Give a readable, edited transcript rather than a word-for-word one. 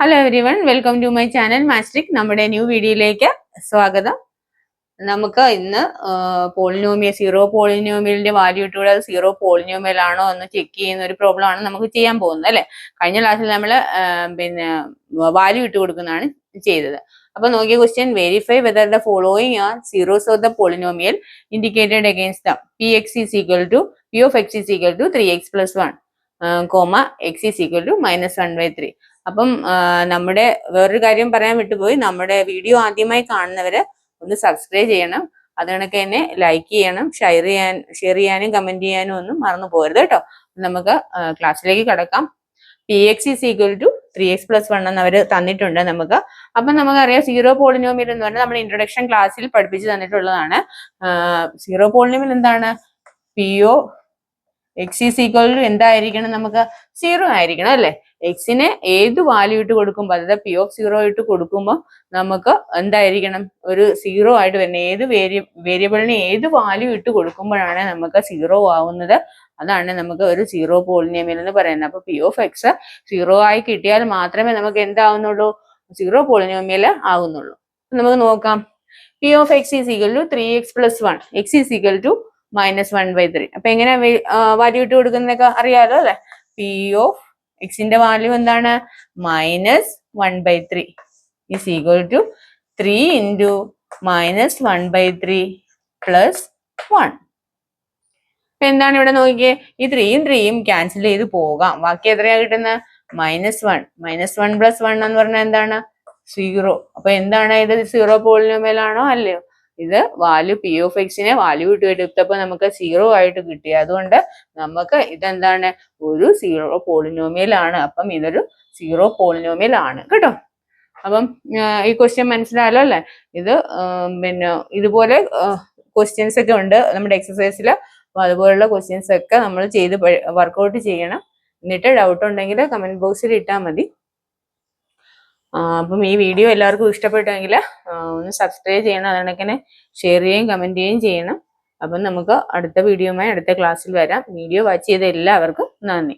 Hello everyone, welcome to my channel മാസ്റ്റിക്. നമ്മുടെ new വീഡിയോയിലേക്ക് സ്വാഗതം. നമുക്ക് ഇന്ന് സീറോ പോളിനോമിയലിന്റെ വാല്യൂ ഇട്ടുകൂടെ അത് സീറോ പോളിനോമിയൽ ആണോ എന്ന് ചെക്ക് ചെയ്യുന്ന ഒരു പ്രോബ്ലം ആണ് നമുക്ക് ചെയ്യാൻ പോകുന്നത് അല്ലെ. കഴിഞ്ഞ ക്ലാസ്സിൽ നമ്മൾ വാല്യൂ ഇട്ട് കൊടുക്കുന്നതാണ് ചെയ്തത്. അപ്പൊ നോക്കിയ question, verify whether the following are zeros of the polynomial indicated against the p of x is equal to 3x + 1 comma x is equal to -1/3. അപ്പം നമ്മുടെ വേറൊരു കാര്യം പറയാൻ വിട്ടുപോയി, നമ്മുടെ വീഡിയോ ആദ്യമായി കാണുന്നവര് ഒന്ന് സബ്സ്ക്രൈബ് ചെയ്യണം. അത് കണക്ക് തന്നെ ലൈക്ക് ചെയ്യണം, ഷെയർ ചെയ്യാനും കമന്റ് ചെയ്യാനും ഒന്നും മറന്നു പോകരുത് കേട്ടോ. നമുക്ക് ക്ലാസ്സിലേക്ക് കടക്കാം. P x is equal to 3x + 1 എന്ന് അവർ തന്നിട്ടുണ്ട് നമുക്ക്. അപ്പം നമുക്കറിയാം സീറോ പോളിനോമിയൽ എന്ന് പറഞ്ഞാൽ നമ്മൾ ഇൻട്രൊഡക്ഷൻ ക്ലാസ്സിൽ പഠിപ്പിച്ച് തന്നിട്ടുള്ളതാണ്. സീറോ പോളിനോമിയൽ എന്താണ്? P of x is equal to എന്തായിരിക്കണം? നമുക്ക് 0 ആയിരിക്കണം അല്ലെ. എക്സിന് ഏത് വാല്യൂ ഇട്ട് കൊടുക്കുമ്പോൾ, അതായത് പി ഓഫ് 0 ഇട്ട് കൊടുക്കുമ്പോൾ നമുക്ക് എന്തായിരിക്കണം? ഒരു 0 ആയിട്ട് വരുന്നത്. ഏത് വേരിയബിളിന് ഏത് വാല്യൂ ഇട്ട് കൊടുക്കുമ്പോഴാണ് നമുക്ക് 0 ആവുന്നത്, അതാണ് നമുക്ക് ഒരു സീറോ പോളിനോമിയൽ എന്ന് പറയുന്നത്. അപ്പൊ പി ഓഫ് എക്സ് 0 ആയി കിട്ടിയാൽ മാത്രമേ നമുക്ക് എന്താവുന്നുള്ളൂ? സീറോ പോളിനോമിയൽ ആവുന്നുള്ളൂ. നമുക്ക് നോക്കാം. P of x is equal to 3x + 1, x is equal to -1/3. അപ്പൊ എങ്ങനെ വാല്യൂ ഇട്ട് കൊടുക്കുന്നതൊക്കെ അറിയാലോ അല്ലെ. പി ഓഫ് എക്സിന്റെ വാല്യൂ എന്താണ്? -1/3 ഈസ് ഈക്വൽ ടു 3 × -1/3 + 1. അപ്പൊ എന്താണ് ഇവിടെ നോക്കിയേ, ഈ 3യും 3യും ക്യാൻസൽ ചെയ്ത് പോകാം. ബാക്കി എത്രയാ കിട്ടുന്നത്? -1. -1 + 1 എന്ന് പറഞ്ഞാൽ എന്താണ്? 0. അപ്പൊ എന്താണ് ഇത്? സീറോ പോളിനോമിയൽ ആണോ അല്ലയോ? ഇത് വാല്യൂ പി ഓഫ് എക്സിനെ വാല്യൂ ഇട്ട് എടുത്തപ്പോൾ നമുക്ക് 0 ആയിട്ട് കിട്ടി. അതുകൊണ്ട് നമുക്ക് ഇതെന്താണ്? ഒരു സീറോ പോളിനോമിയൽ ആണ്. അപ്പം ഇതൊരു സീറോ പോളിനോമിയൽ ആണ് കേട്ടോ. അപ്പം ഈ ക്വസ്റ്റ്യൻ മനസ്സിലായല്ലോ അല്ലെ. ഇത് ഇതുപോലെ ക്വസ്റ്റ്യൻസ് ഒക്കെ ഉണ്ട് നമ്മുടെ എക്സസൈസിൽ. അപ്പൊ അതുപോലുള്ള ക്വസ്റ്റ്യൻസ് ഒക്കെ നമ്മൾ ചെയ്ത് വർക്കൗട്ട് ചെയ്യണം. എന്നിട്ട് ഡൗട്ട് ഉണ്ടെങ്കിൽ കമന്റ് ബോക്സിൽ ഇട്ടാൽ മതി. അപ്പം ഈ വീഡിയോ എല്ലാവർക്കും ഇഷ്ടപ്പെട്ടെങ്കിൽ ഒന്ന് സബ്സ്ക്രൈബ് ചെയ്യണം, അതുകൊണ്ടൊക്കെ ഷെയർ ചെയ്യുകയും കമന്റ് ചെയ്യുകയും ചെയ്യണം. അപ്പം നമുക്ക് അടുത്ത വീഡിയോയുമായി അടുത്ത ക്ലാസ്സിൽ വരാം. വീഡിയോ വാച്ച് ചെയ്ത എല്ലാവർക്കും നന്ദി.